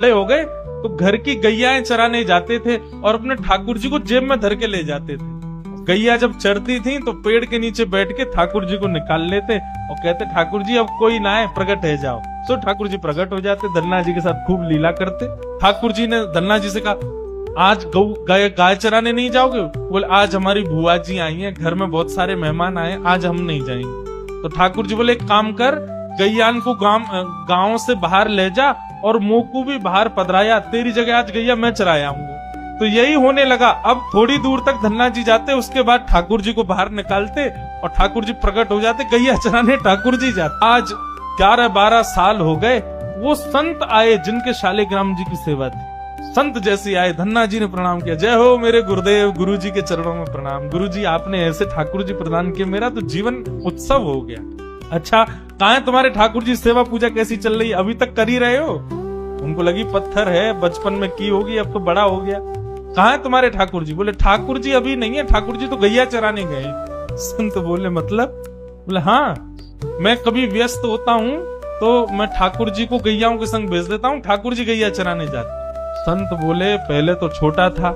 बड़े हो गए तो घर की गैयाएं चराने जाते थे और अपने ठाकुर जी को जेब में धर के ले जाते थे। गैया जब चरती थी तो पेड़ के नीचे बैठ के ठाकुर जी को निकाल लेते और कहते ठाकुर जी अब कोई ना है, प्रकट है जाओ। तो ठाकुर जी प्रकट हो जाते, धन्ना जी के साथ खूब लीला करते। ठाकुर जी ने धन्ना जी से कहा आज गाय चराने नहीं जाओगे? बोले आज हमारी बुआ जी आई हैं, घर में बहुत सारे मेहमान आए, आज हम नहीं जाएंगे। तो ठाकुर जी बोले एक काम कर, गैयान को गांव से बाहर ले जा और मोकू भी बाहर पधराया, तेरी जगह आज गैया मैं चराया हूँ। तो यही होने लगा। अब थोड़ी दूर तक धन्ना जी जाते, उसके बाद ठाकुर जी को बाहर निकालते और ठाकुर जी प्रकट हो जाते, गैया चराने ठाकुर जी जाते। आज 11-12 साल हो गए। वो संत आए जिनके शालिग्राम जी की सेवा थी, संत जैसे आए। धन्ना जी ने प्रणाम किया, जय हो मेरे गुरुदेव, गुरु जी के चरणों में प्रणाम। गुरु जी आपने ऐसे ठाकुर जी प्रदान किए, मेरा तो जीवन उत्सव हो गया। अच्छा कहाँ है तुम्हारे ठाकुर जी, सेवा पूजा कैसी चल रही है, अभी तक कर ही रहे हो? उनको लगी पत्थर है, बचपन में की होगी, अब तो बड़ा हो गया। कहाँ है तुम्हारे ठाकुर जी? बोले ठाकुर जी अभी नहीं है, ठाकुर जी तो गैया चराने गए। संत बोले मतलब? बोले हाँ, मैं कभी व्यस्त होता हूँ तो मैं ठाकुर जी को गैयाओं के संग भेज देता हूँ, ठाकुर जी गैया चराने जाते। संत बोले पहले तो छोटा था,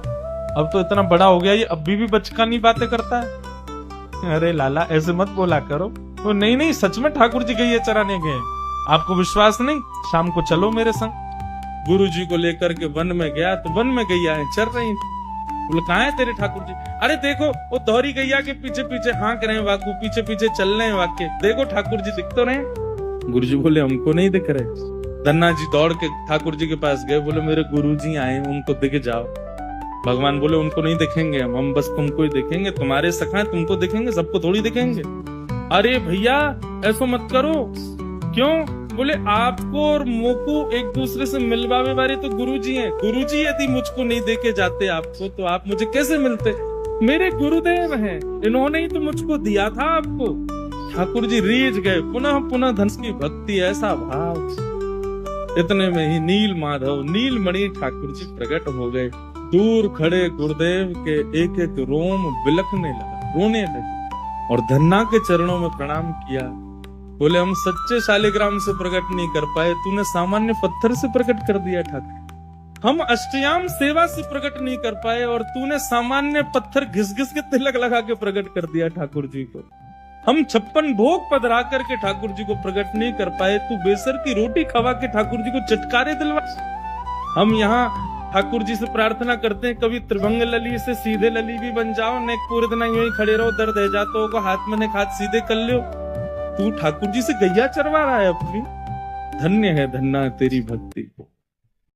अब तो इतना बड़ा हो गया, ये अभी भी बचकानी बातें करता है। अरे लाला ऐसे मत बोला करो। तो नहीं सच में ठाकुर जी गैया चराने गए, आपको विश्वास नहीं? शाम को चलो मेरे संग। गुरु जी को लेकर के वन में गया तो वन में गैयाएं चर रही थी। बोले कहाँ है तेरे ठाकुर जी? अरे देखो वो दोहरी गैया के पीछे पीछे हाँक रहे हैं वाकू, पीछे पीछे चल रहे हैं वाक्य, देखो ठाकुर जी दिख तो रहे। गुरु जी बोले हमको नहीं दिख रहे। धन्ना जी दौड़ के ठाकुर जी के पास गए, बोले मेरे गुरु जी आए, उनको दिख जाओ। भगवान बोले उनको नहीं दिखेंगे, हम बस तुमको ही दिखेंगे, तुम्हारे सखा है तुमको दिखेंगे, सबको थोड़ी दिखेंगे। अरे भैया ऐसा मत करो। क्यों? बोले आपको और मोकू एक दूसरे से मिलवावे वाले तो गुरुजी हैं। गुरुजी यदि मुझको नहीं देके जाते आपको तो आप मुझे कैसे मिलते? मेरे गुरुदेव हैं, इन्होंने ही तो मुझको दिया था आपको। ठाकुर जी रीझ गए, पुनः पुनः धन की भक्ति, ऐसा भाव। इतने में ही नील माधव नीलमणि ठाकुर जी प्रकट हो गए। दूर खड़े गुरुदेव के एक एक रोम बिलखने लगा, रोने लगे और धन्ना के चरणों में प्रणाम किया। बोले हम सच्चे शालिग्राम से प्रकट नहीं कर पाए, तूने सामान्य पत्थर से प्रकट कर दिया ठाकुर। हम अष्टयाम सेवा से प्रकट नहीं कर पाए और तूने सामान्य पत्थर घिस घिस के तिलक लगा के प्रकट कर दिया ठाकुर जी को। हम 56 भोग पधरा करके ठाकुर जी को प्रकट नहीं कर पाए, तू बेसर की रोटी खवा के ठाकुर जी को चटकारे दिलवा। हम यहाँ ठाकुर जी से प्रार्थना करते हैं, कभी त्रिभंग लली से सीधे लली भी बन जाओ, नेक पूरे दिन यूं ही खड़े रहो, दर्द है जातो होगा, हाथ में नेक हाथ सीधे कर लो। तू ठाकुर जी से गैया चरवा रहा है अपनी। धन्य है धन्ना तेरी भक्ति।